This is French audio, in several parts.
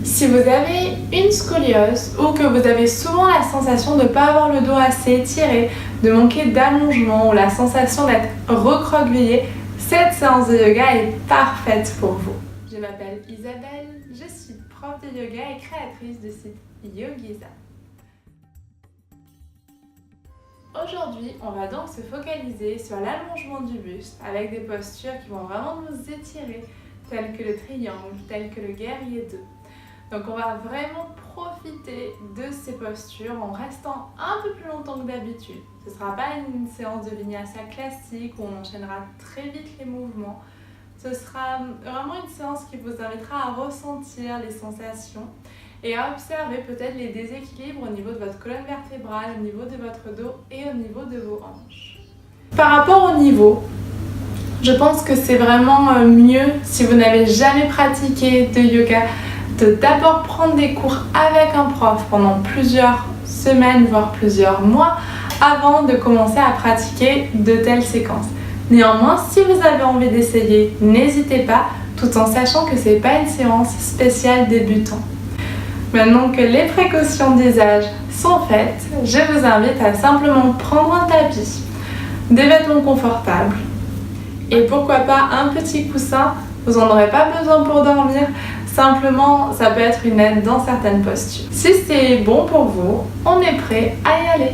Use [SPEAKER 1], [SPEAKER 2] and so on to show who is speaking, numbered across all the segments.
[SPEAKER 1] Si vous avez une scoliose ou que vous avez souvent la sensation de ne pas avoir le dos assez étiré, de manquer d'allongement ou la sensation d'être recroquevillé, cette séance de yoga est parfaite pour vous. Je m'appelle Isabelle, je suis prof de yoga et créatrice du site Yogiza. Aujourd'hui, on va donc se focaliser sur l'allongement du buste avec des postures qui vont vraiment nous étirer, telles que le triangle, telles que le guerrier 2. Donc on va vraiment profiter de ces postures en restant un peu plus longtemps que d'habitude. Ce ne sera pas une séance de vinyasa classique où on enchaînera très vite les mouvements. Ce sera vraiment une séance qui vous invitera à ressentir les sensations et à observer peut-être les déséquilibres au niveau de votre colonne vertébrale, au niveau de votre dos et au niveau de vos hanches. Par rapport au niveau, je pense que c'est vraiment mieux si vous n'avez jamais pratiqué de yoga de d'abord prendre des cours avec un prof pendant plusieurs semaines, voire plusieurs mois, avant de commencer à pratiquer de telles séquences. Néanmoins, si vous avez envie d'essayer, n'hésitez pas, tout en sachant que ce n'est pas une séance spéciale débutant. Maintenant que les précautions d'usage sont faites, je vous invite à simplement prendre un tapis, des vêtements confortables et pourquoi pas un petit coussin. Vous n'en aurez pas besoin pour dormir. Simplement, ça peut être une aide dans certaines postures. Si c'est bon pour vous, on est prêt à y aller.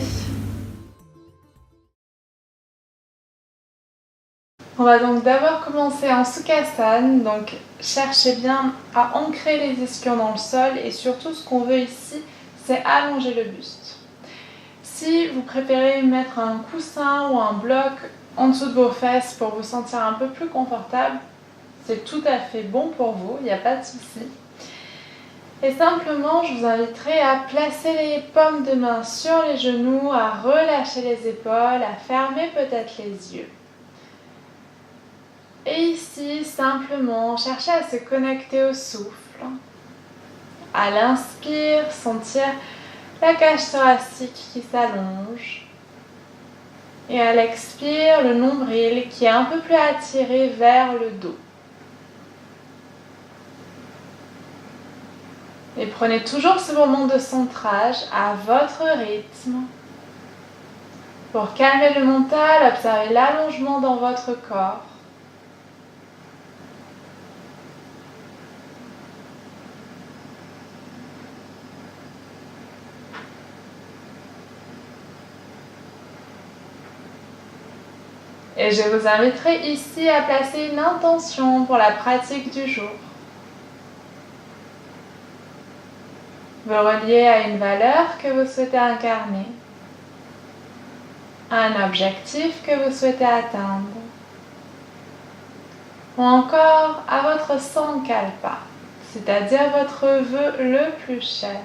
[SPEAKER 1] On va donc d'abord commencer en Sukhasana. Donc, cherchez bien à ancrer les ischions dans le sol et surtout ce qu'on veut ici, c'est allonger le buste. Si vous préférez mettre un coussin ou un bloc en dessous de vos fesses pour vous sentir un peu plus confortable, c'est tout à fait bon pour vous, il n'y a pas de souci. Et simplement, je vous inviterai à placer les paumes de main sur les genoux, à relâcher les épaules, à fermer peut-être les yeux. Et ici, simplement, cherchez à se connecter au souffle. À l'inspire, sentir la cage thoracique qui s'allonge. Et à l'expire, le nombril qui est un peu plus attiré vers le dos. Et prenez toujours ce moment de centrage à votre rythme. Pour calmer le mental, observez l'allongement dans votre corps. Et je vous inviterai ici à placer une intention pour la pratique du jour. Vous reliez à une valeur que vous souhaitez incarner, à un objectif que vous souhaitez atteindre, ou encore à votre sankalpa, c'est-à-dire votre vœu le plus cher.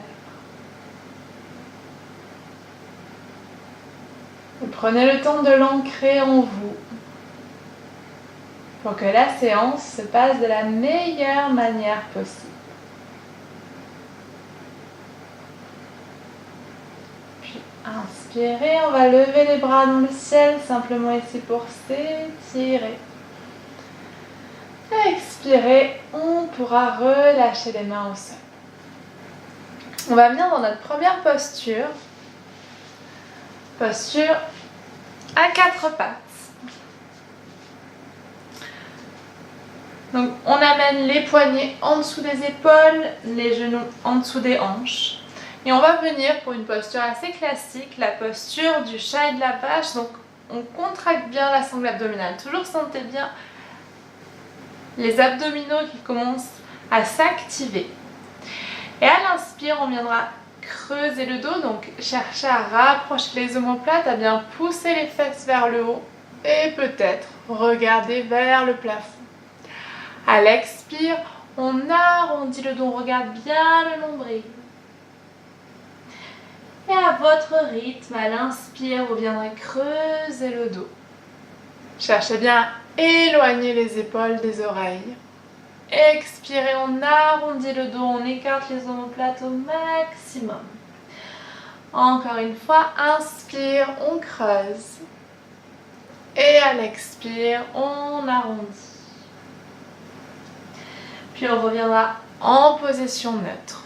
[SPEAKER 1] Et prenez le temps de l'ancrer en vous pour que la séance se passe de la meilleure manière possible. Inspirez, on va lever les bras dans le ciel, simplement ici pour s'étirer. Expirez, on pourra relâcher les mains au sol. On va venir dans notre première posture. Posture à quatre pattes. Donc on amène les poignets en dessous des épaules, les genoux en dessous des hanches. Et on va venir pour une posture assez classique, la posture du chat et de la vache. Donc on contracte bien la sangle abdominale. Toujours sentez bien les abdominaux qui commencent à s'activer. Et à l'inspire, on viendra creuser le dos. Donc cherchez à rapprocher les omoplates, à bien pousser les fesses vers le haut. Et peut-être regarder vers le plafond. À l'expire, on arrondit le dos, on regarde bien le nombril. Et à votre rythme, à l'inspire, vous viendrez creuser le dos. Cherchez bien à éloigner les épaules des oreilles. Expirez, on arrondit le dos, on écarte les omoplates au maximum. Encore une fois, inspire, on creuse. Et à l'expire, on arrondit. Puis on reviendra en position neutre.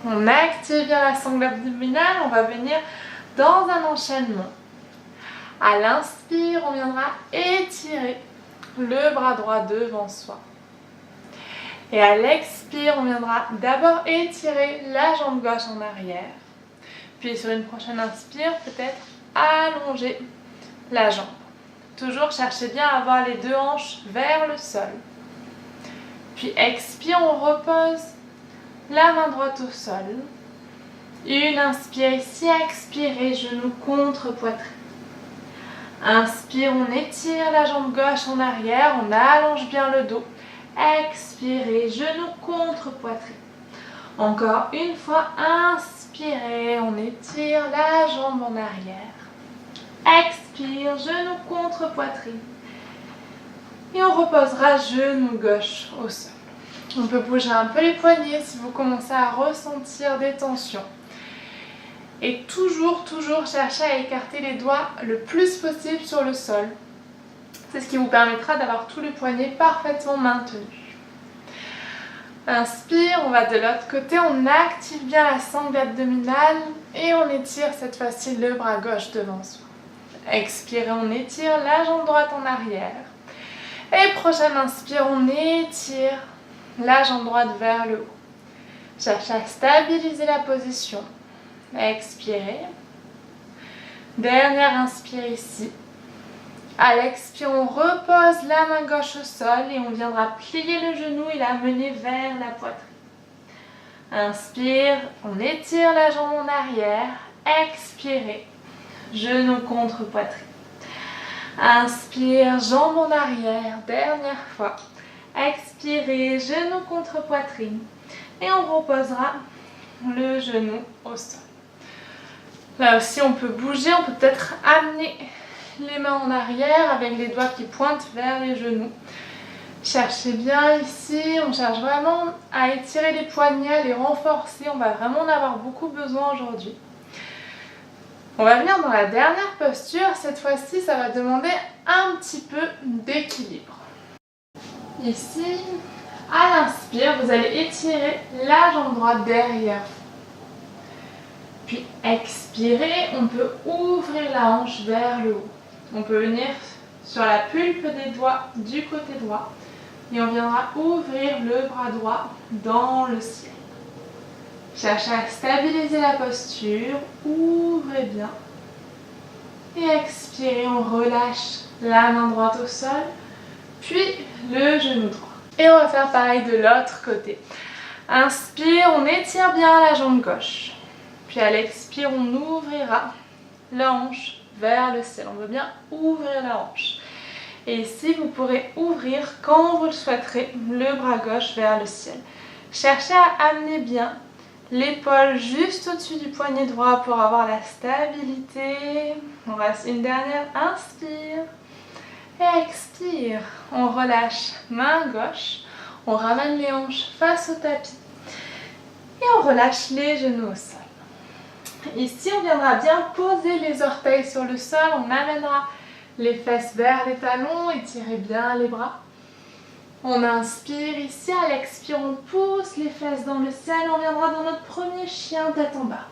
[SPEAKER 1] On active bien la sangle abdominale, on va venir dans un enchaînement. À l'inspire, on viendra étirer le bras droit devant soi. Et à l'expire, on viendra d'abord étirer la jambe gauche en arrière. Puis sur une prochaine inspire, peut-être allonger la jambe. Toujours cherchez bien à avoir les deux hanches vers le sol. Puis expire, on repose la main droite au sol. Une inspire ici, expirez, genou contre poitrine. Inspire, on étire la jambe gauche en arrière, on allonge bien le dos. Expirez, genou contre poitrine. Encore une fois, inspirez, on étire la jambe en arrière. Expire, genou contre poitrine. Et on reposera genou gauche au sol. On peut bouger un peu les poignets si vous commencez à ressentir des tensions. Et toujours chercher à écarter les doigts le plus possible sur le sol. C'est ce qui vous permettra d'avoir tous les poignets parfaitement maintenus. Inspire, on va de l'autre côté, on active bien la sangle abdominale et on étire cette fois-ci le bras gauche devant soi. Expirez, on étire la jambe droite en arrière. Et prochaine inspire, on étire la jambe droite vers le haut. Cherchez à stabiliser la position. Expirez. Dernière inspire ici. À l'expire, on repose la main gauche au sol et on viendra plier le genou et l'amener vers la poitrine. Inspire, on étire la jambe en arrière. Expirez, genou contre poitrine. Inspire, jambe en arrière. Dernière fois. Expirez, genou contre poitrine. Et on reposera le genou au sol. Là aussi, on peut bouger, on peut peut-être amener les mains en arrière avec les doigts qui pointent vers les genoux. Cherchez bien ici, on cherche vraiment à étirer les poignets, à les renforcer. On va vraiment en avoir beaucoup besoin aujourd'hui. On va venir dans la dernière posture. Cette fois-ci, ça va demander un petit peu d'équilibre. Ici, à l'inspire, vous allez étirer la jambe droite derrière. Puis expirez, on peut ouvrir la hanche vers le haut. On peut venir sur la pulpe des doigts du côté droit et on viendra ouvrir le bras droit dans le ciel. Cherchez à stabiliser la posture, ouvrez bien. Et expirez, on relâche la main droite au sol, puis le genou droit. Et on va faire pareil de l'autre côté. Inspire, on étire bien la jambe gauche. Puis à l'expire, on ouvrira la hanche vers le ciel. On veut bien ouvrir la hanche. Et ici, vous pourrez ouvrir, quand vous le souhaiterez, le bras gauche vers le ciel. Cherchez à amener bien l'épaule juste au-dessus du poignet droit pour avoir la stabilité. On reste une dernière. Inspire. Et expire. On relâche main gauche. On ramène les hanches face au tapis. Et on relâche les genoux au sol. Ici, on viendra bien poser les orteils sur le sol. On amènera les fesses vers les talons. Étirez bien les bras. On inspire ici. À l'expire, on pousse les fesses dans le ciel. On viendra dans notre premier chien tête en bas.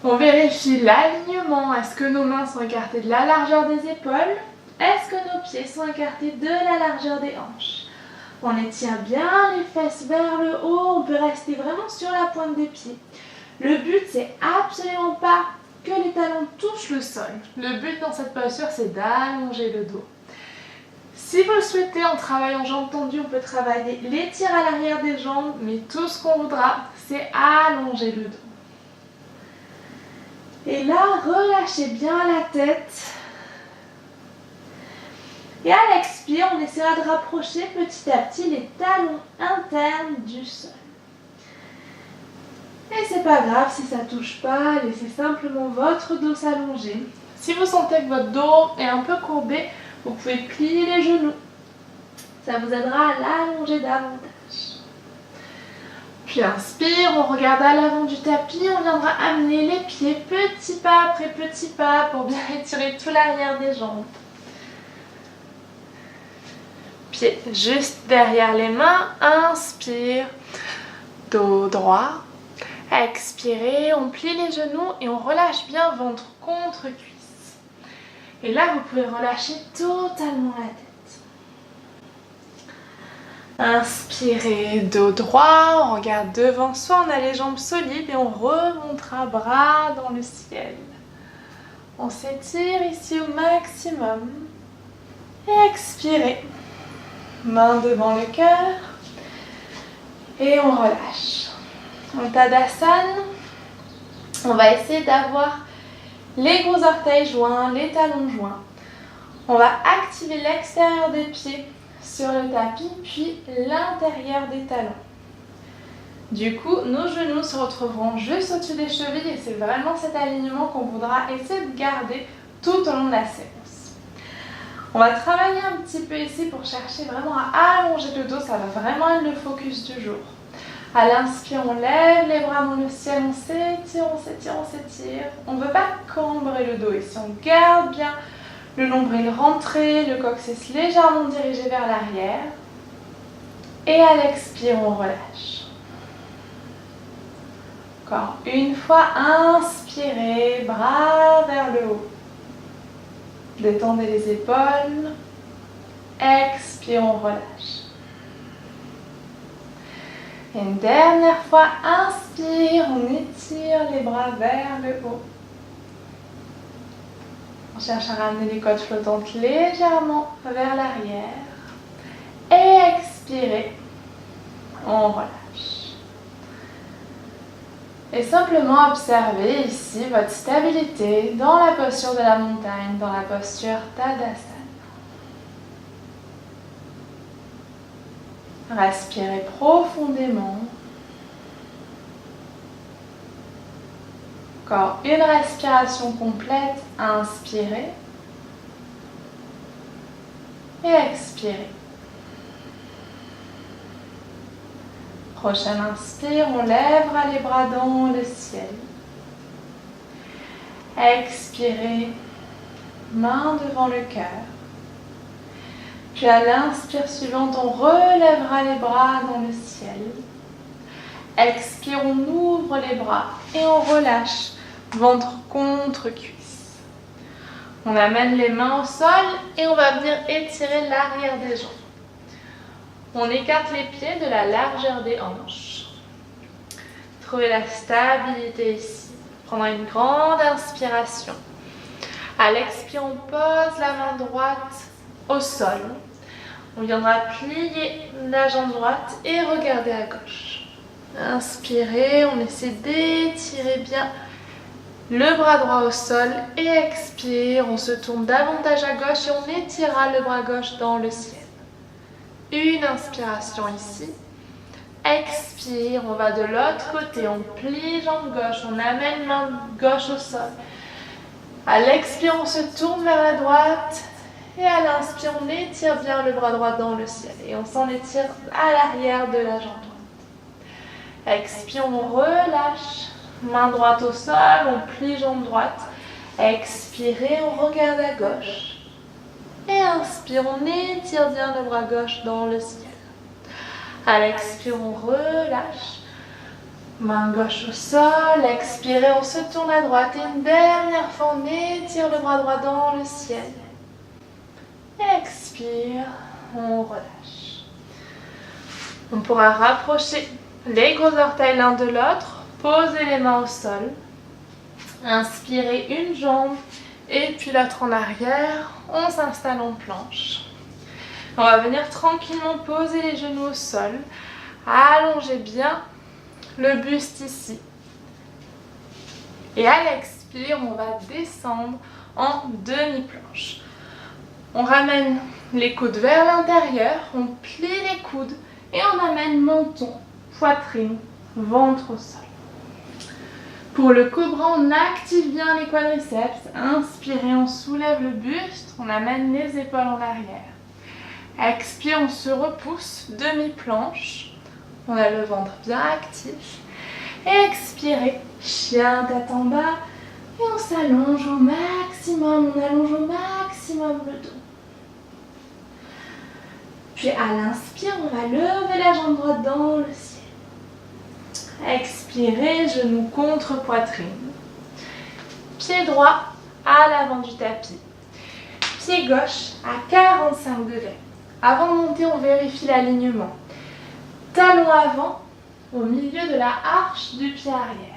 [SPEAKER 1] On vérifie l'alignement. Est-ce que nos mains sont écartées de la largeur des épaules? Est-ce que nos pieds sont écartés de la largeur des hanches? On étire bien les fesses vers le haut. On peut rester vraiment sur la pointe des pieds. Le but, c'est absolument pas que les talons touchent le sol. Le but dans cette posture, c'est d'allonger le dos. Si vous le souhaitez, en travaillant jambes tendues, on peut travailler les tirs à l'arrière des jambes, mais tout ce qu'on voudra, c'est allonger le dos. Et là, relâchez bien la tête. Et à l'expire, on essaiera de rapprocher petit à petit les talons internes du sol. Et c'est pas grave si ça touche pas, laissez simplement votre dos s'allonger. Si vous sentez que votre dos est un peu courbé, vous pouvez plier les genoux. Ça vous aidera à l'allonger davantage. Puis inspire, on regarde à l'avant du tapis, on viendra amener les pieds petit pas après petit pas pour bien étirer tout l'arrière des jambes. Pieds juste derrière les mains, inspire. dos droit. Expirez, on plie les genoux et on relâche bien ventre contre cuisse. Et là, vous pouvez relâcher totalement la tête. Inspirez, dos droit, on regarde devant soi, on a les jambes solides et on remontera bras dans le ciel. On s'étire ici au maximum. Et expirez. Main devant le cœur. Et on relâche. En Tadasana, on va essayer d'avoir les gros orteils joints, les talons joints. On va activer l'extérieur des pieds sur le tapis, puis l'intérieur des talons. Du coup, nos genoux se retrouveront juste au-dessus des chevilles et c'est vraiment cet alignement qu'on voudra essayer de garder tout au long de la séance. On va travailler un petit peu ici pour chercher vraiment à allonger le dos, ça va vraiment être le focus du jour. À l'inspire, on lève les bras dans le ciel, on s'étire, on s'étire, on s'étire. On ne veut pas cambrer le dos ici, on garde bien le nombril rentré, le coccyx légèrement dirigé vers l'arrière. Et à l'expire, on relâche. Encore une fois, inspirez, bras vers le haut. Détendez les épaules. Expire, on relâche. Et une dernière fois, inspire, on étire les bras vers le haut. On cherche à ramener les côtes flottantes légèrement vers l'arrière. Et expirez, on relâche. Et simplement observez ici votre stabilité dans la posture de la montagne, dans la posture Tadasana. Respirez profondément. Encore une respiration complète. Inspirez. Et expirez. Prochaine inspire, on lèvera les bras dans le ciel. Expirez. Main devant le cœur. Puis à l'inspire suivante, on relèvera les bras dans le ciel. Expire, on ouvre les bras et on relâche, ventre contre cuisse. On amène les mains au sol et on va venir étirer l'arrière des jambes. On écarte les pieds de la largeur des hanches. Trouvez la stabilité ici. Prendre une grande inspiration. À l'expire, on pose la main droite au sol. On viendra plier la jambe droite et regarder à gauche. Inspirez, on essaie d'étirer bien le bras droit au sol et expire, on se tourne davantage à gauche et on étirera le bras gauche dans le ciel. Une inspiration ici. Expire, on va de l'autre côté, on plie jambe gauche, on amène main gauche au sol. À l'expire, on se tourne vers la droite. Et à l'inspire, on étire bien le bras droit dans le ciel. Et on s'en étire à l'arrière de la jambe droite. Expire, on relâche. Main droite au sol, on plie jambe droite. Expirez, on regarde à gauche. Et inspire, on étire bien le bras gauche dans le ciel. À l'expire, on relâche. Main gauche au sol. Expirez, on se tourne à droite. Et une dernière fois, on étire le bras droit dans le ciel. Expire, on relâche. On pourra rapprocher les gros orteils l'un de l'autre, poser les mains au sol, inspirez une jambe et puis l'autre en arrière, on s'installe en planche. On va venir tranquillement poser les genoux au sol, allonger bien le buste ici. Et à l'expire, on va descendre en demi-planche. On ramène les coudes vers l'intérieur, on plie les coudes et on amène menton, poitrine, ventre au sol. Pour le cobra, on active bien les quadriceps. Inspirez, on soulève le buste, on amène les épaules en arrière. Expire, on se repousse, demi-planche. On a le ventre bien actif. Expirez, chien tête en bas. Et on s'allonge au maximum, on allonge au maximum le dos. Puis à l'inspire, on va lever la jambe droite dans le ciel. Expirez, genou contre poitrine. Pied droit à l'avant du tapis. Pied gauche à 45 degrés. Avant de monter, on vérifie l'alignement. Talon avant au milieu de la arche du pied arrière.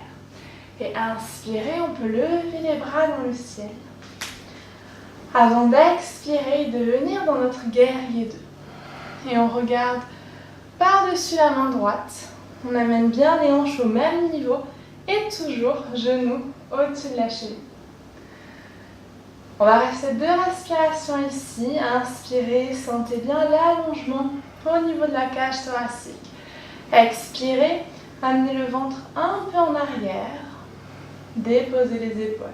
[SPEAKER 1] Et inspirez, on peut lever les bras dans le ciel. Avant d'expirer, de venir dans notre guerrier 2. Et on regarde par-dessus la main droite. On amène bien les hanches au même niveau et toujours genoux au-dessus de la cheville. On va rester 2 respirations ici. Inspirez, sentez bien l'allongement au niveau de la cage thoracique. Expirez, amenez le ventre un peu en arrière. Déposez les épaules.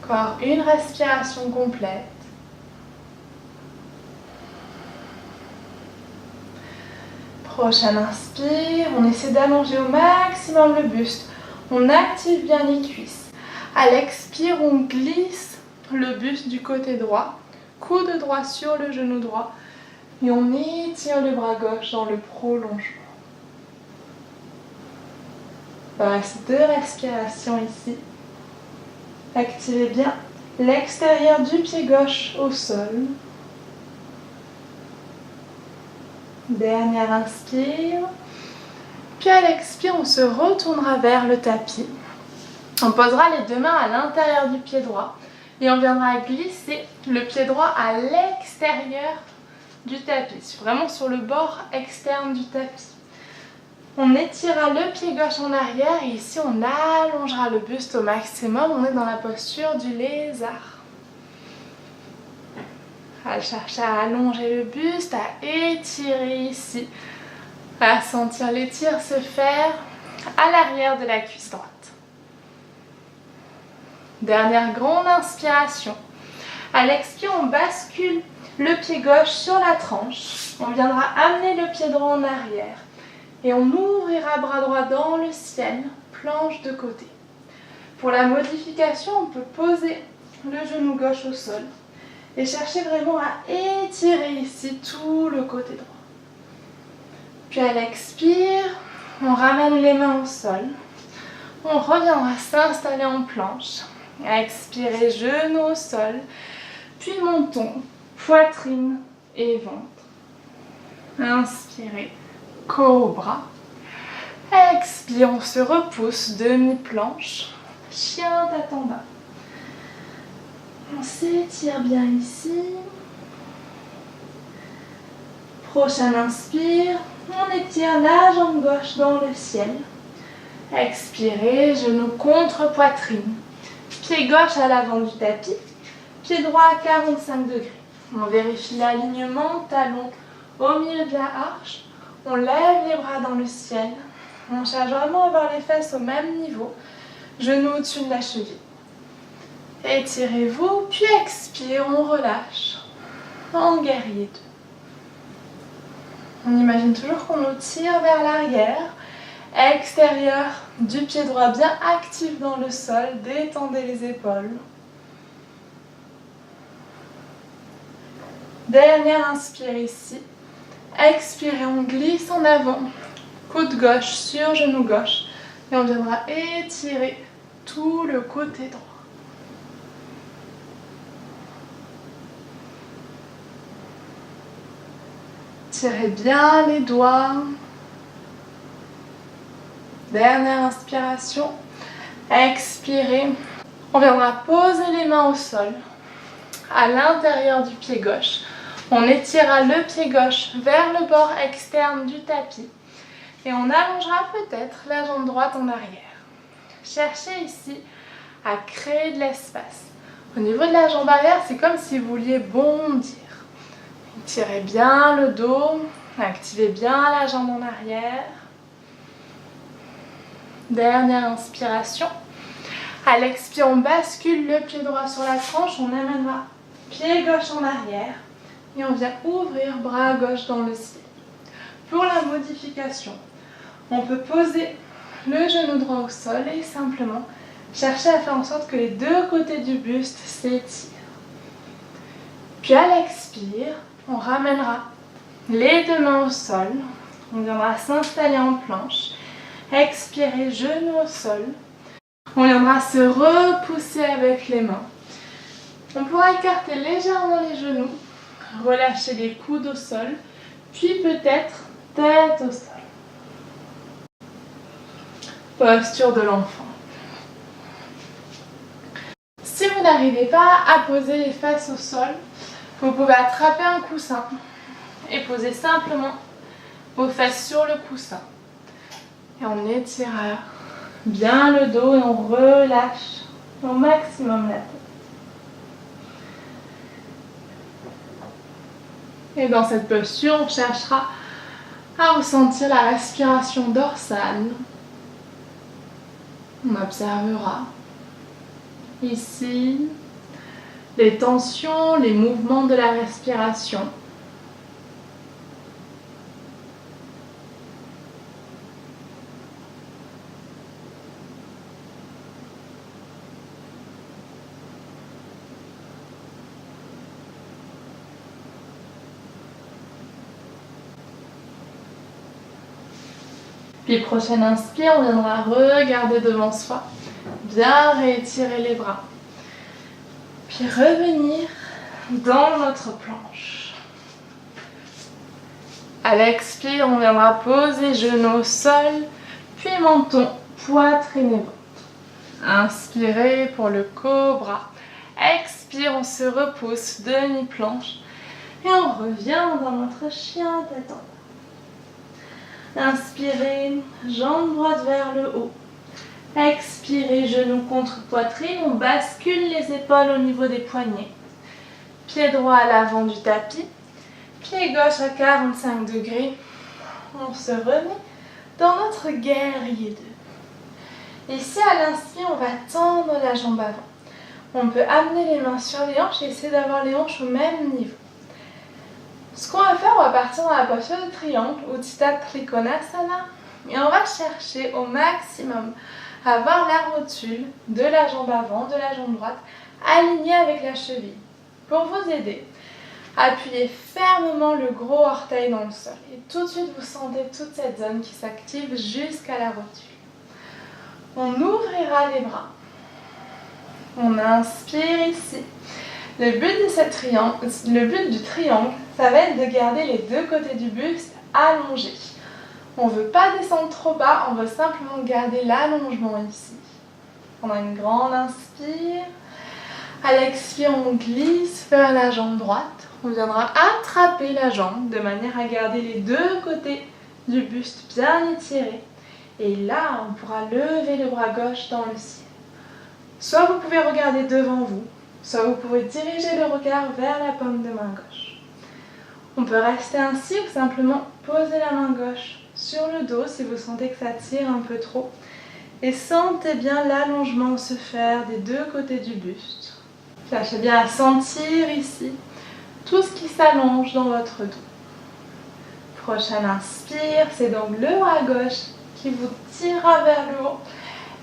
[SPEAKER 1] Encore une respiration complète. Prochaine inspire, on essaie d'allonger au maximum le buste. On active bien les cuisses. À l'expire, on glisse le buste du côté droit. Coude droit sur le genou droit. Et on étire le bras gauche dans le prolongement. Il reste 2 respirations ici. Activez bien l'extérieur du pied gauche au sol. Dernière inspire. Puis à l'expire, on se retournera vers le tapis. On posera les 2 mains à l'intérieur du pied droit. Et on viendra glisser le pied droit à l'extérieur du tapis. Vraiment sur le bord externe du tapis. On étirera le pied gauche en arrière et ici on allongera le buste au maximum. On est dans la posture du lézard. À chercher à allonger le buste, à étirer ici. À sentir l'étire se faire à l'arrière de la cuisse droite. Dernière grande inspiration. À l'expire, on bascule le pied gauche sur la tranche. On viendra amener le pied droit en arrière. Et on ouvrira bras droit dans le ciel, planche de côté. Pour la modification, on peut poser le genou gauche au sol et chercher vraiment à étirer ici tout le côté droit. Puis à l'expire, on ramène les mains au sol. On reviendra s'installer en planche. Expirez, genou au sol. Puis montons, poitrine et ventre. Inspirez. Cobra. Expire, on se repousse, demi-planche. Chien tête en bas. On s'étire bien ici. Prochaine inspire, on étire la jambe gauche dans le ciel. Expirez, genou contre poitrine. Pied gauche à l'avant du tapis. Pied droit à 45 degrés. On vérifie l'alignement, talon au milieu de la arche. On lève les bras dans le ciel. On cherche vraiment à avoir les fesses au même niveau. Genoux au-dessus de la cheville. Étirez-vous, puis expire, on relâche. En guerrier 2. On imagine toujours qu'on nous tire vers l'arrière. Extérieur du pied droit bien actif dans le sol. Détendez les épaules. Dernière inspire ici. Expirez, on glisse en avant, coude gauche sur genou gauche et on viendra étirer tout le côté droit. Tirez bien les doigts. Dernière inspiration. Expirez. On viendra poser les mains au sol à l'intérieur du pied gauche. On étirera le pied gauche vers le bord externe du tapis et on allongera peut-être la jambe droite en arrière. Cherchez ici à créer de l'espace. Au niveau de la jambe arrière, c'est comme si vous vouliez bondir. Tirez bien le dos, activez bien la jambe en arrière. Dernière inspiration. À l'expire, on bascule le pied droit sur la tranche, on amènera pied gauche en arrière. Et on vient ouvrir bras gauche dans le ciel. Pour la modification, on peut poser le genou droit au sol et simplement chercher à faire en sorte que les 2 côtés du buste s'étirent. Puis à l'expire, on ramènera les 2 mains au sol. On viendra s'installer en planche. Expirez, genoux au sol. On viendra se repousser avec les mains. On pourra écarter légèrement les genoux, relâcher les coudes au sol, puis peut-être tête au sol. Posture de l'enfant. Si vous n'arrivez pas à poser les fesses au sol, vous pouvez attraper un coussin et poser simplement vos fesses sur le coussin. Et on étirera bien le dos et on relâche au maximum la tête. Et dans cette posture, on cherchera à ressentir la respiration dorsale. On observera ici les tensions, les mouvements de la respiration. Puis prochaine inspire, on viendra regarder devant soi, bien réétirer les bras. Puis revenir dans notre planche. À l'expire, on viendra poser genoux au sol, puis menton, poitrine et ventre. Inspirez pour le cobra. Expire, on se repousse, demi-planche. Et on revient dans notre chien tête en bas. Inspirez, jambe droite vers le haut. Expirez, genoux contre poitrine. On bascule les épaules au niveau des poignets. Pied droit à l'avant du tapis. Pied gauche à 45 degrés. On se remet dans notre guerrier 2. Ici, à l'inspire, on va tendre la jambe avant. On peut amener les mains sur les hanches et essayer d'avoir les hanches au même niveau. Ce qu'on va faire, on va partir dans la posture de triangle, Utthita Trikonasana, et on va chercher au maximum à avoir la rotule de la jambe avant, de la jambe droite, alignée avec la cheville. Pour vous aider, appuyez fermement le gros orteil dans le sol et tout de suite vous sentez toute cette zone qui s'active jusqu'à la rotule. On ouvrira les bras. On inspire ici. Le but du triangle, ça va être de garder les deux côtés du buste allongés. On ne veut pas descendre trop bas, on veut simplement garder l'allongement ici. On a une grande inspire. À l'expire, on glisse vers la jambe droite. On viendra attraper la jambe de manière à garder les deux côtés du buste bien étirés. Et là, on pourra lever le bras gauche dans le ciel. Soit vous pouvez regarder devant vous, soit vous pouvez diriger le regard vers la paume de main gauche. On peut rester ainsi ou simplement poser la main gauche sur le dos si vous sentez que ça tire un peu trop. Et sentez bien l'allongement se faire des deux côtés du buste. Cherchez bien à sentir ici tout ce qui s'allonge dans votre dos. Prochaine inspire, c'est donc le bras gauche qui vous tirera vers le haut.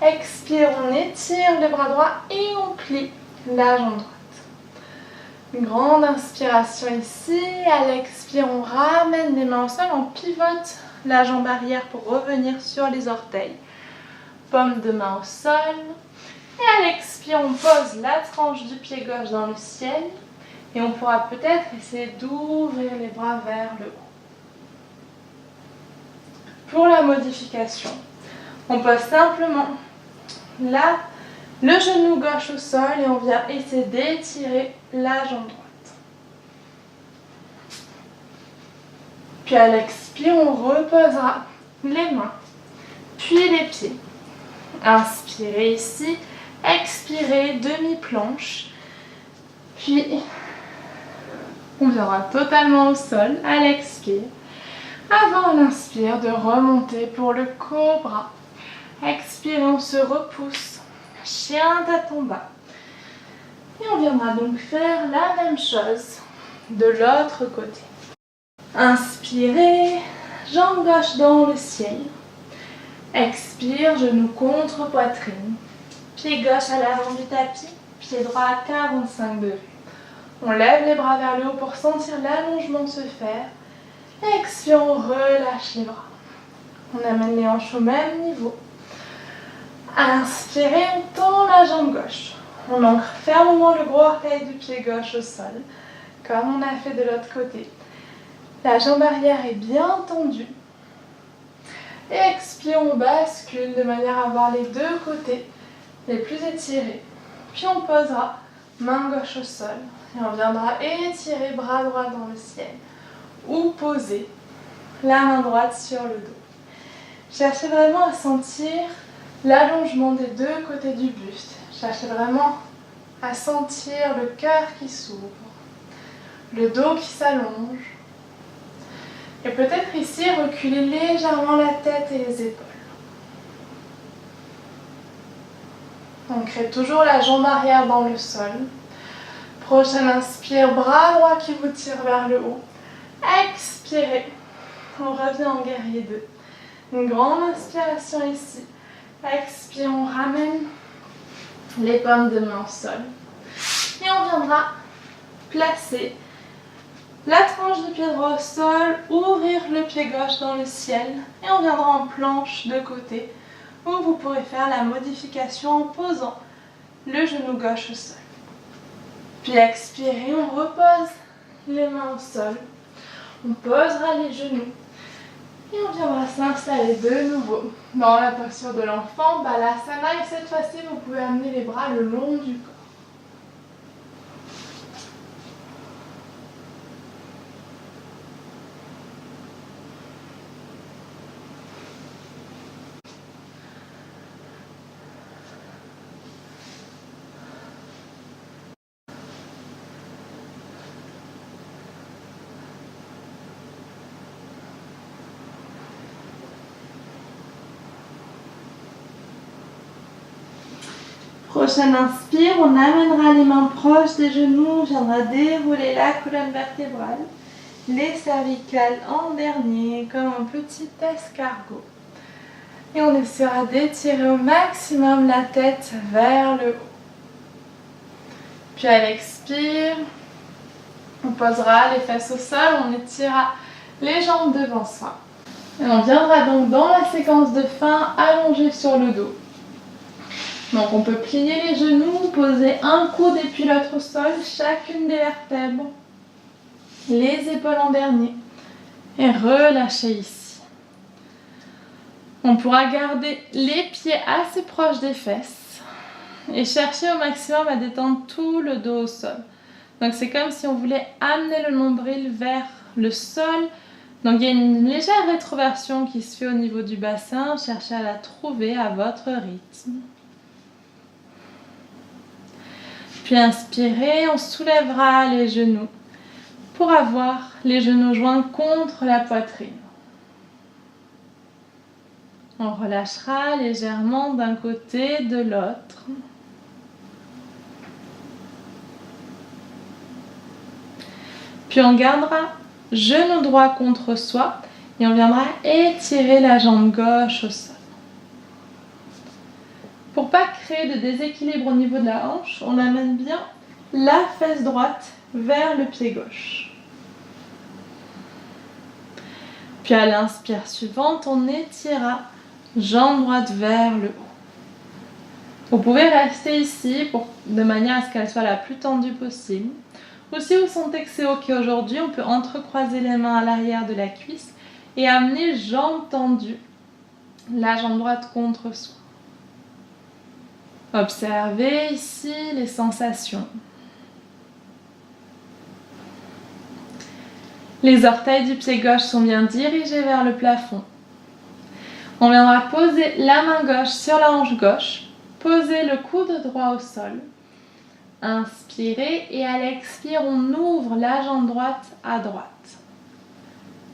[SPEAKER 1] Expire, on étire le bras droit et on plie la jambe droite. Une grande inspiration ici. À l'expire, on ramène les mains au sol, on pivote la jambe arrière pour revenir sur les orteils. Paume de main au sol. Et à l'expire, on pose la tranche du pied gauche dans le ciel. Et on pourra peut-être essayer d'ouvrir les bras vers le haut. Pour la modification, on pose simplement là le genou gauche au sol et on vient essayer d'étirer la jambe droite. Puis à l'expire, on reposera les mains, puis les pieds. Inspirez ici, expirez, demi-planche. Puis on viendra totalement au sol à l'expire. Avant l'inspire, de remonter pour le cobra. Expire, on se repousse. Chien tête en bas. Et on viendra donc faire la même chose de l'autre côté. Inspirez, jambe gauche dans le ciel. Expire, genou contre poitrine. Pied gauche à l'avant du tapis, pied droit à 45 degrés. On lève les bras vers le haut pour sentir l'allongement se faire. Expire, on relâche les bras. On amène les hanches au même niveau. Inspirez, on tend la jambe gauche. On ancre fermement le gros orteil du pied gauche au sol, comme on a fait de l'autre côté. La jambe arrière est bien tendue. Et expire, on bascule de manière à avoir les deux côtés les plus étirés. Puis on posera main gauche au sol. Et on viendra étirer bras droit dans le ciel. Ou poser la main droite sur le dos. Cherchez vraiment à sentir l'allongement des deux côtés du buste. Cherchez vraiment à sentir le cœur qui s'ouvre, le dos qui s'allonge. Et peut-être ici, reculer légèrement la tête et les épaules. On crée toujours la jambe arrière dans le sol. Prochaine inspire, bras droit qui vous tire vers le haut. Expirez. On revient en guerrier 2. Une grande inspiration ici. Expire, on ramène les paumes de main au sol. Et on viendra placer la tranche du pied droit au sol, ouvrir le pied gauche dans le ciel. Et on viendra en planche de côté, où vous pourrez faire la modification en posant le genou gauche au sol. Puis expirez, on repose les mains au sol. On posera les genoux. Et on viendra s'installer de nouveau dans la posture de l'enfant, Balasana. Et cette fois-ci, vous pouvez amener les bras le long du corps. Prochaine inspire, on amènera les mains proches des genoux, on viendra dérouler la colonne vertébrale, les cervicales en dernier, comme un petit escargot. Et on essaiera d'étirer au maximum la tête vers le haut. Puis à l'expire, on posera les fesses au sol, on étirera les jambes devant soi. Et on viendra donc dans la séquence de fin allongé sur le dos. Donc on peut plier les genoux, poser un coude et puis l'autre au sol, chacune des vertèbres, les épaules en dernier et relâcher ici. On pourra garder les pieds assez proches des fesses et chercher au maximum à détendre tout le dos au sol. Donc c'est comme si on voulait amener le nombril vers le sol. Donc il y a une légère rétroversion qui se fait au niveau du bassin, cherchez à la trouver à votre rythme. Puis inspirez, on soulèvera les genoux pour avoir les genoux joints contre la poitrine. On relâchera légèrement d'un côté, de l'autre. Puis on gardera genou droit contre soi et on viendra étirer la jambe gauche au sol. Pour ne pas créer de déséquilibre au niveau de la hanche, on amène bien la fesse droite vers le pied gauche. Puis à l'inspire suivante, on étirera jambe droite vers le haut. Vous pouvez rester ici de manière à ce qu'elle soit la plus tendue possible. Ou si vous sentez que c'est ok aujourd'hui, on peut entrecroiser les mains à l'arrière de la cuisse et amener jambe tendue, la jambe droite contre soi. Observez ici les sensations. Les orteils du pied gauche sont bien dirigés vers le plafond. On viendra poser la main gauche sur la hanche gauche, poser le coude droit au sol. Inspirez et à l'expire, on ouvre la jambe droite à droite.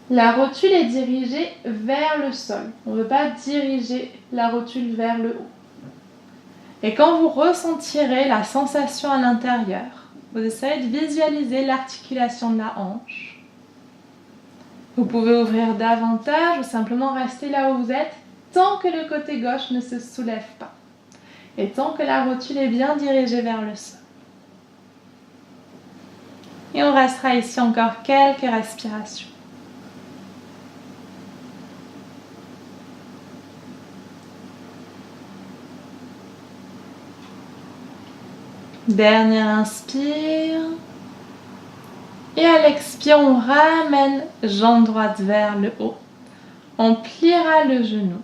[SPEAKER 1] La rotule est dirigée vers le sol. On ne veut pas diriger la rotule vers le haut. Et quand vous ressentirez la sensation à l'intérieur, vous essayez de visualiser l'articulation de la hanche. Vous pouvez ouvrir davantage ou simplement rester là où vous êtes tant que le côté gauche ne se soulève pas. Et tant que la rotule est bien dirigée vers le sol. Et on restera ici encore quelques respirations. Dernière inspire. Et à l'expire, on ramène jambe droite vers le haut. On pliera le genou.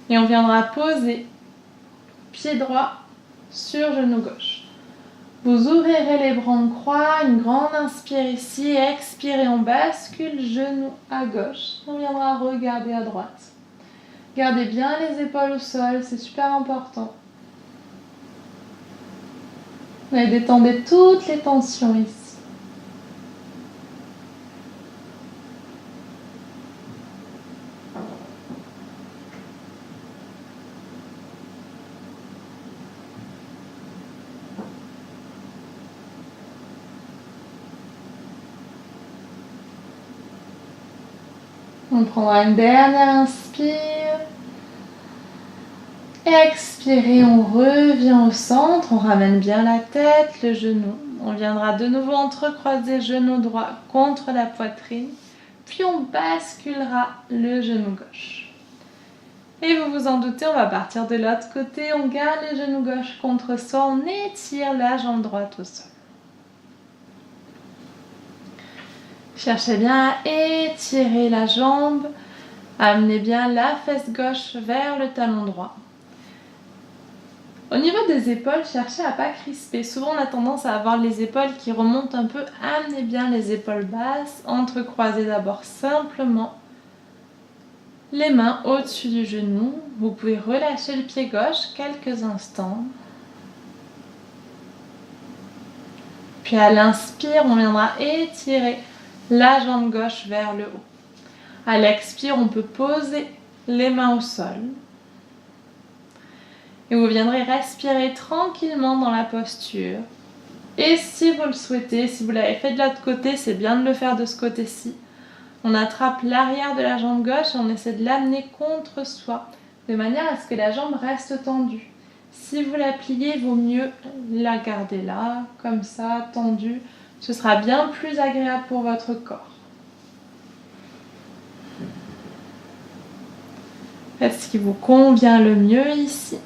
[SPEAKER 1] Et on viendra poser pied droit sur genou gauche. Vous ouvrirez les bras en croix, une grande inspire ici, expirez, on bascule genou à gauche. On viendra regarder à droite. Gardez bien les épaules au sol, c'est super important. Et détendez toutes les tensions ici. On prendra une dernière inspire. Expirez, on revient au centre, on ramène bien la tête, le genou. On viendra de nouveau entrecroiser genou droit contre la poitrine, puis on basculera le genou gauche. Et vous vous en doutez, on va partir de l'autre côté, on garde le genou gauche contre soi, on étire la jambe droite au sol. Cherchez bien à étirer la jambe, amenez bien la fesse gauche vers le talon droit. Au niveau des épaules, cherchez à ne pas crisper. Souvent, on a tendance à avoir les épaules qui remontent un peu. Amenez bien les épaules basses. Entrecroisez d'abord simplement les mains au-dessus du genou. Vous pouvez relâcher le pied gauche quelques instants. Puis à l'inspire, on viendra étirer la jambe gauche vers le haut. À l'expire, on peut poser les mains au sol. Et vous viendrez respirer tranquillement dans la posture. Et si vous le souhaitez, si vous l'avez fait de l'autre côté, c'est bien de le faire de ce côté-ci. On attrape l'arrière de la jambe gauche et on essaie de l'amener contre soi, de manière à ce que la jambe reste tendue. Si vous la pliez, il vaut mieux la garder là, comme ça, tendue. Ce sera bien plus agréable pour votre corps. Faites ce qui vous convient le mieux ici.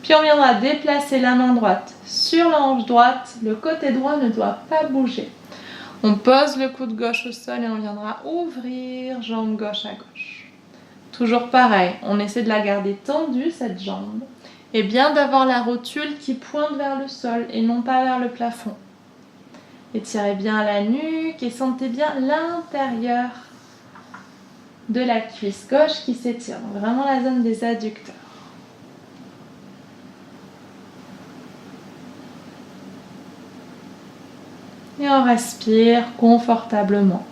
[SPEAKER 1] Puis on viendra déplacer la main droite sur la hanche droite. Le côté droit ne doit pas bouger. On pose le coude gauche au sol et on viendra ouvrir jambe gauche à gauche. Toujours pareil, on essaie de la garder tendue cette jambe. Et bien d'avoir la rotule qui pointe vers le sol et non pas vers le plafond. Étirez bien la nuque et sentez bien l'intérieur de la cuisse gauche qui s'étire. Vraiment la zone des adducteurs. Et on respire confortablement.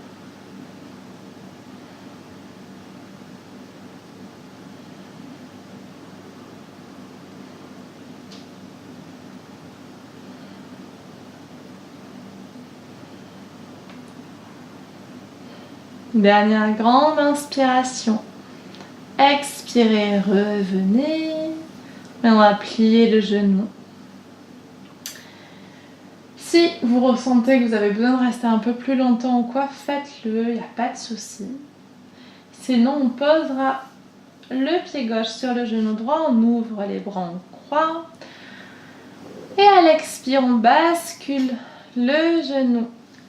[SPEAKER 1] Dernière grande inspiration. Expirez, revenez. On va plier le genou. Si vous ressentez que vous avez besoin de rester un peu plus longtemps ou quoi, faites-le, il n'y a pas de souci. Sinon, on posera le pied gauche sur le genou droit, on ouvre les bras en croix. Et à l'expire, on bascule le genou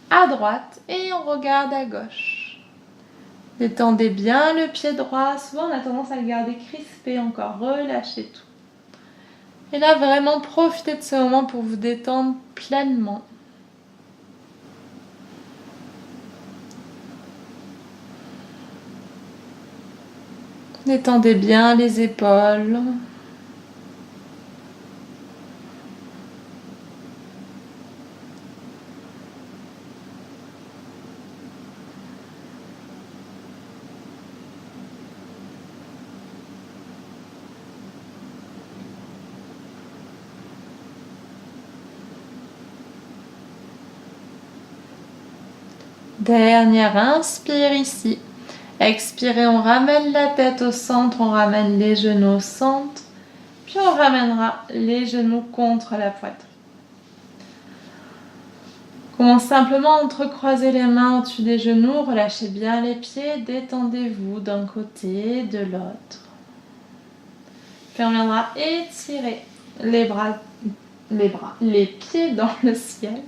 [SPEAKER 1] à droite et on regarde à gauche. Détendez bien le pied droit, souvent on a tendance à le garder crispé encore, relâchez tout. Et là, vraiment, profitez de ce moment pour vous détendre pleinement. Détendez bien les épaules. Dernière inspire ici. Expirez, on ramène la tête au centre, on ramène les genoux au centre. Puis on ramènera les genoux contre la poitrine. Commencez simplement à entrecroiser les mains au-dessus des genoux, relâchez bien les pieds, détendez-vous d'un côté, de l'autre. Puis on viendra étirer les pieds dans le ciel.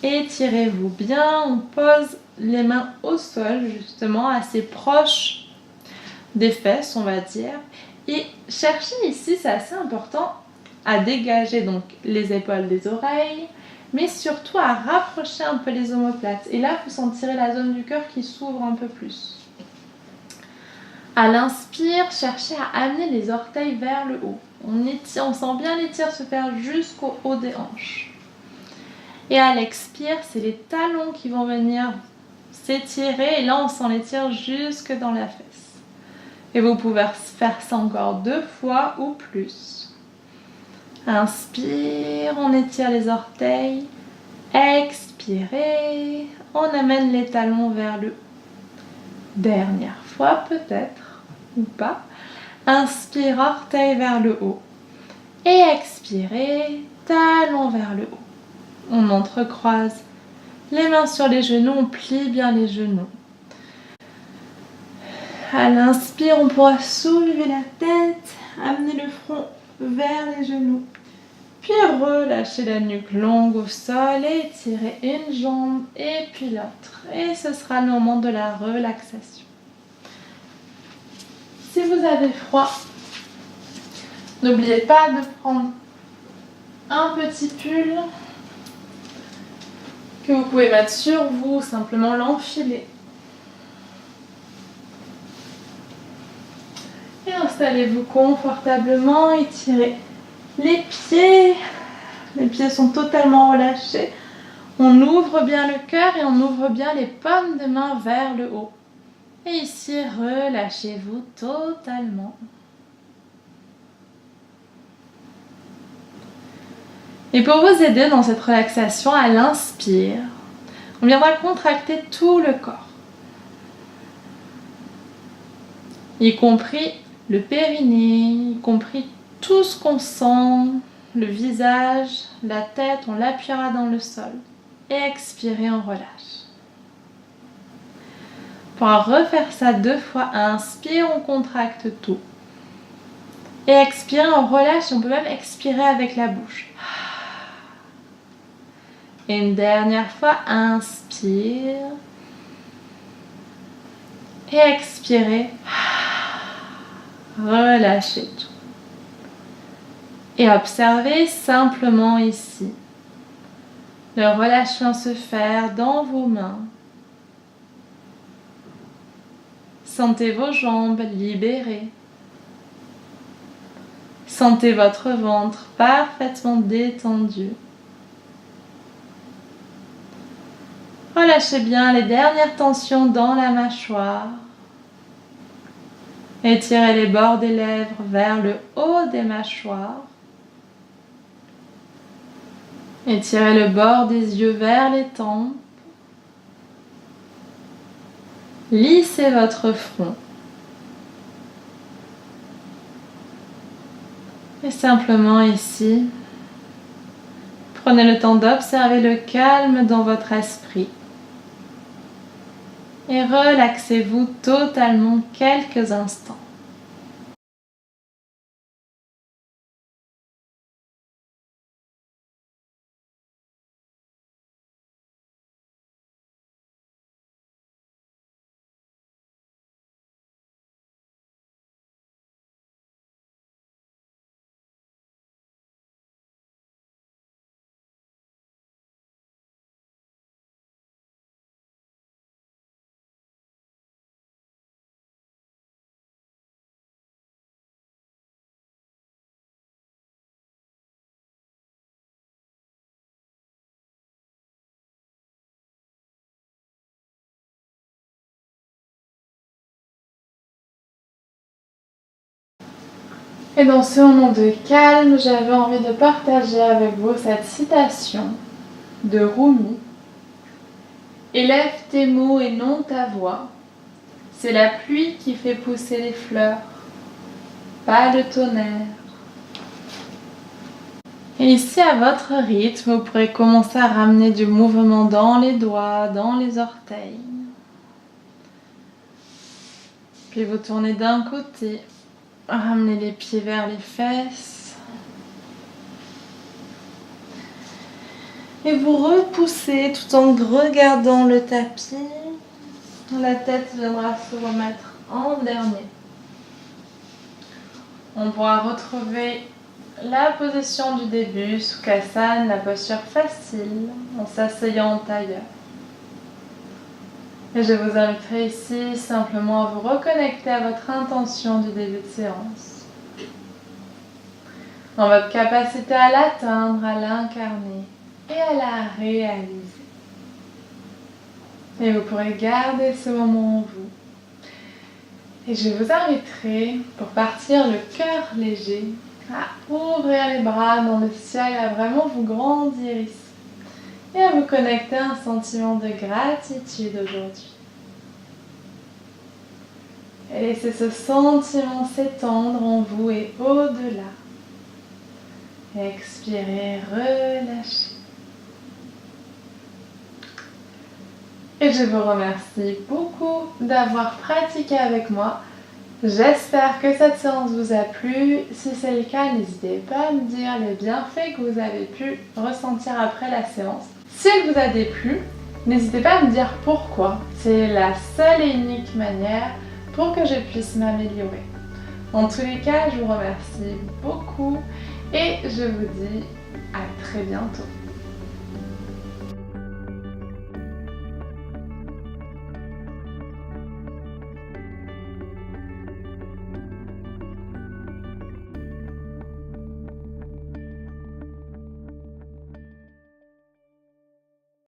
[SPEAKER 1] Étirez-vous bien, on pose les mains au sol, justement, assez proche des fesses, on va dire. Et cherchez ici, c'est assez important, à dégager donc les épaules des oreilles, mais surtout à rapprocher un peu les omoplates. Et là, vous sentirez la zone du cœur qui s'ouvre un peu plus. À l'inspire, cherchez à amener les orteils vers le haut. On sent bien l'étire se faire jusqu'au haut des hanches. Et à l'expire, c'est les talons qui vont venir s'étirer. Et là, on sent l'étire jusque dans la fesse. Et vous pouvez faire ça encore 2 fois ou plus. Inspire, on étire les orteils. Expirez, on amène les talons vers le haut. Dernière fois peut-être, ou pas. Inspire, orteils vers le haut. Et expirez, talons vers le haut. On entrecroise les mains sur les genoux, on plie bien les genoux. À l'inspire, on pourra soulever la tête, amener le front vers les genoux. Puis relâcher la nuque longue au sol et étirer une jambe et puis l'autre. Et ce sera le moment de la relaxation. Si vous avez froid, n'oubliez pas de prendre un petit pull que vous pouvez mettre sur vous, simplement l'enfiler. Et installez-vous confortablement, étirez les pieds. Les pieds sont totalement relâchés. On ouvre bien le cœur et on ouvre bien les paumes de main vers le haut. Et ici, relâchez-vous totalement. Et pour vous aider dans cette relaxation, à l'inspire, on viendra contracter tout le corps, y compris le périnée, y compris tout ce qu'on sent, le visage, la tête, on l'appuiera dans le sol. Et expirez, on relâche. Pour refaire ça 2 fois, inspire, on contracte tout. Et expire, on relâche, on peut même expirer avec la bouche. Et une dernière fois, inspire. Et expirez. Relâchez tout. Et observez simplement ici le relâchement se faire dans vos mains. Sentez vos jambes libérées. Sentez votre ventre parfaitement détendu. Relâchez bien les dernières tensions dans la mâchoire. Étirez les bords des lèvres vers le haut des mâchoires. Étirez le bord des yeux vers les tempes. Lissez votre front. Et simplement ici, prenez le temps d'observer le calme dans votre esprit. Et relaxez-vous totalement quelques instants. Et dans ce moment de calme, j'avais envie de partager avec vous cette citation de Rumi. Élève tes mots et non ta voix. C'est la pluie qui fait pousser les fleurs, pas le tonnerre. Et ici, à votre rythme, vous pourrez commencer à ramener du mouvement dans les doigts, dans les orteils. Puis vous tournez d'un côté, Ramenez les pieds vers les fesses. Et vous repoussez tout en regardant le tapis. La tête viendra se remettre en dernier. On pourra retrouver la position du début, Sukhasana, la posture facile, en s'asseyant en tailleur. Et je vous inviterai ici simplement à vous reconnecter à votre intention du début de séance. Dans votre capacité à l'atteindre, à l'incarner et à la réaliser. Et vous pourrez garder ce moment en vous. Et je vous inviterai, pour partir le cœur léger, à ouvrir les bras dans le ciel, à vraiment vous grandir ici. Et à vous connecter à un sentiment de gratitude aujourd'hui. Et laissez ce sentiment s'étendre en vous et au-delà. Expirez, relâchez. Et je vous remercie beaucoup d'avoir pratiqué avec moi. J'espère que cette séance vous a plu. Si c'est le cas, n'hésitez pas à me dire les bienfaits que vous avez pu ressentir après la séance. Si elle vous a déplu, n'hésitez pas à me dire pourquoi. C'est la seule et unique manière pour que je puisse m'améliorer. En tous les cas, je vous remercie beaucoup et je vous dis à très bientôt.